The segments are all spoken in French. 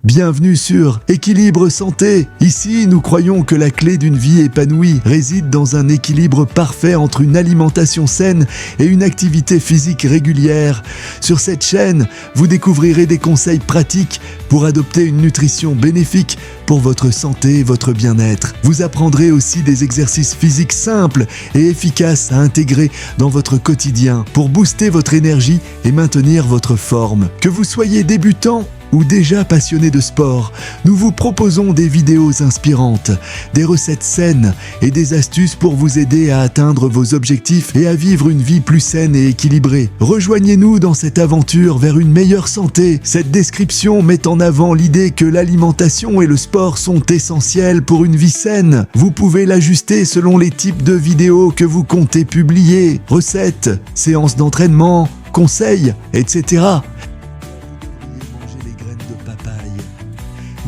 Bienvenue sur Équilibre Santé. Ici, nous croyons que la clé d'une vie épanouie réside dans un équilibre parfait entre une alimentation saine et une activité physique régulière. Sur cette chaîne, vous découvrirez des conseils pratiques pour adopter une nutrition bénéfique pour votre santé et votre bien-être. Vous apprendrez aussi des exercices physiques simples et efficaces à intégrer dans votre quotidien pour booster votre énergie et maintenir votre forme. Que vous soyez débutant ou déjà passionné de sport, nous vous proposons des vidéos inspirantes, des recettes saines et des astuces pour vous aider à atteindre vos objectifs et à vivre une vie plus saine et équilibrée. Rejoignez-nous dans cette aventure vers une meilleure santé. Cette description met en avant l'idée que l'alimentation et le sport sont essentiels pour une vie saine. Vous pouvez l'ajuster selon les types de vidéos que vous comptez publier, recettes, séances d'entraînement, conseils, etc.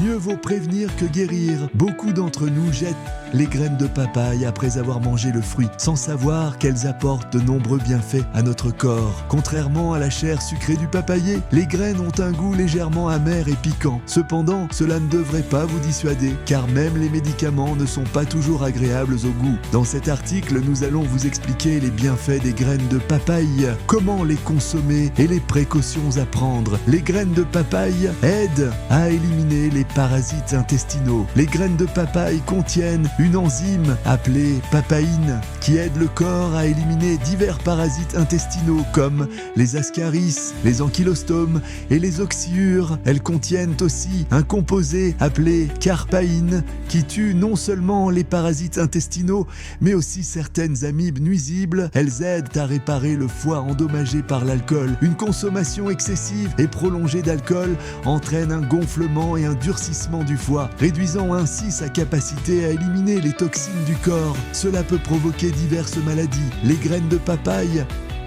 Mieux vaut prévenir que guérir. Beaucoup d'entre nous jettent les graines de papaye après avoir mangé le fruit, sans savoir qu'elles apportent de nombreux bienfaits à notre corps. Contrairement à la chair sucrée du papayer, les graines ont un goût légèrement amer et piquant. Cependant, cela ne devrait pas vous dissuader, car même les médicaments ne sont pas toujours agréables au goût. Dans cet article, nous allons vous expliquer les bienfaits des graines de papaye, comment les consommer et les précautions à prendre. Les graines de papaye aident à éliminer les parasites intestinaux. Les graines de papaye contiennent une enzyme appelée papaïne qui aide le corps à éliminer divers parasites intestinaux comme les ascaris, les ankylostomes et les oxyures. Elles contiennent aussi un composé appelé carpaïne qui tue non seulement les parasites intestinaux mais aussi certaines amibes nuisibles. Elles aident à réparer le foie endommagé par l'alcool. Une consommation excessive et prolongée d'alcool entraîne un gonflement et un durcissement du foie, réduisant ainsi sa capacité à éliminer les toxines du corps. Cela peut provoquer diverses maladies. Les graines de papaye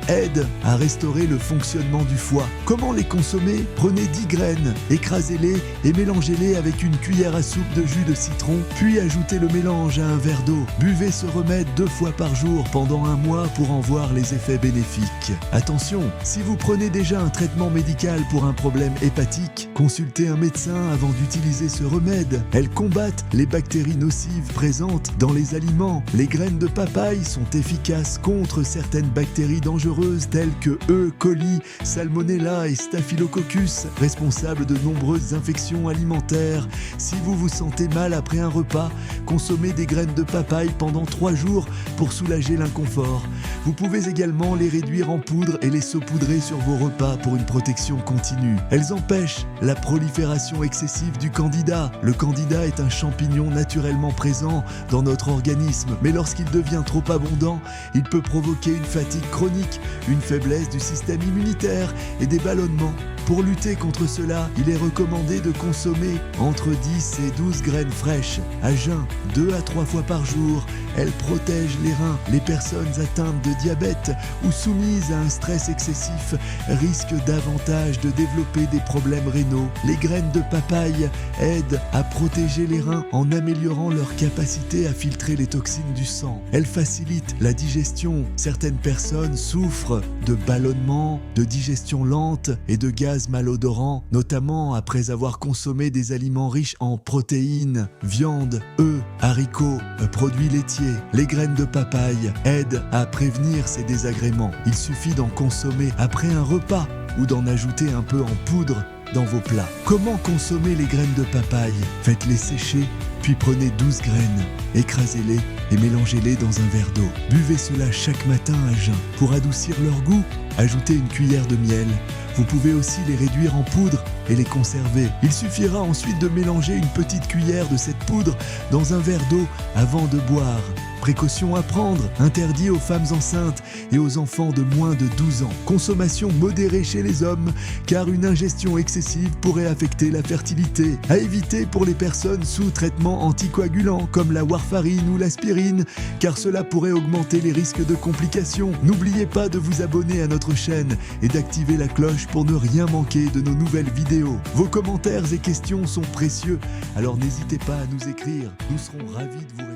aident à restaurer le fonctionnement du foie. Comment les consommer? Prenez 10 graines, écrasez-les et mélangez-les avec une cuillère à soupe de jus de citron, puis ajoutez le mélange à un verre d'eau. Buvez ce remède 2 fois par jour pendant 1 mois pour en voir les effets bénéfiques. Attention, si vous prenez déjà un traitement médical pour un problème hépatique, consultez un médecin avant d'utiliser ce remède. Elles combattent les bactéries nocives présentes dans les aliments. Les graines de papaye sont efficaces contre certaines bactéries dangereuses telles que E. coli, Salmonella et Staphylococcus, responsables de nombreuses infections alimentaires. Si vous vous sentez mal après un repas, consommez des graines de papaye pendant 3 jours pour soulager l'inconfort. Vous pouvez également les réduire en poudre et les saupoudrer sur vos repas pour une protection continue. Elles empêchent la prolifération excessive du candida. Le candida est un champignon naturellement présent dans notre organisme, mais lorsqu'il devient trop abondant, il peut provoquer une fatigue chronique, une faiblesse du système immunitaire et des ballonnements. Pour lutter contre cela, il est recommandé de consommer entre 10 et 12 graines fraîches à jeun 2 à 3 fois par jour. Elles protègent les reins. Les personnes atteintes de diabète ou soumises à un stress excessif risquent davantage de développer des problèmes rénaux. Les graines de papaye aident à protéger les reins en améliorant leur capacité à filtrer les toxines du sang. Elles facilitent la digestion. Certaines personnes souffrent de ballonnements, de digestion lente et de gaz malodorants, notamment après avoir consommé des aliments riches en protéines, viande, œufs, haricots, produits laitiers. Les graines de papaye aident à prévenir ces désagréments. Il suffit d'en consommer après un repas ou d'en ajouter un peu en poudre dans vos plats. Comment consommer les graines de papaye? Faites-les sécher, puis prenez 12 graines, écrasez-les et mélangez-les dans un verre d'eau. Buvez cela chaque matin à jeun. Pour adoucir leur goût, ajoutez une cuillère de miel. Vous pouvez aussi les réduire en poudre et les conserver. Il suffira ensuite de mélanger une petite cuillère de cette poudre dans un verre d'eau avant de boire. Précaution à prendre, interdit aux femmes enceintes et aux enfants de moins de 12 ans. Consommation modérée chez les hommes, car une ingestion excessive pourrait affecter la fertilité. À éviter pour les personnes sous traitement anticoagulant, comme la warfarine ou l'aspirine, car cela pourrait augmenter les risques de complications. N'oubliez pas de vous abonner à notre chaîne et d'activer la cloche pour ne rien manquer de nos nouvelles vidéos. Vos commentaires et questions sont précieux, alors n'hésitez pas à nous écrire, nous serons ravis de vous répondre.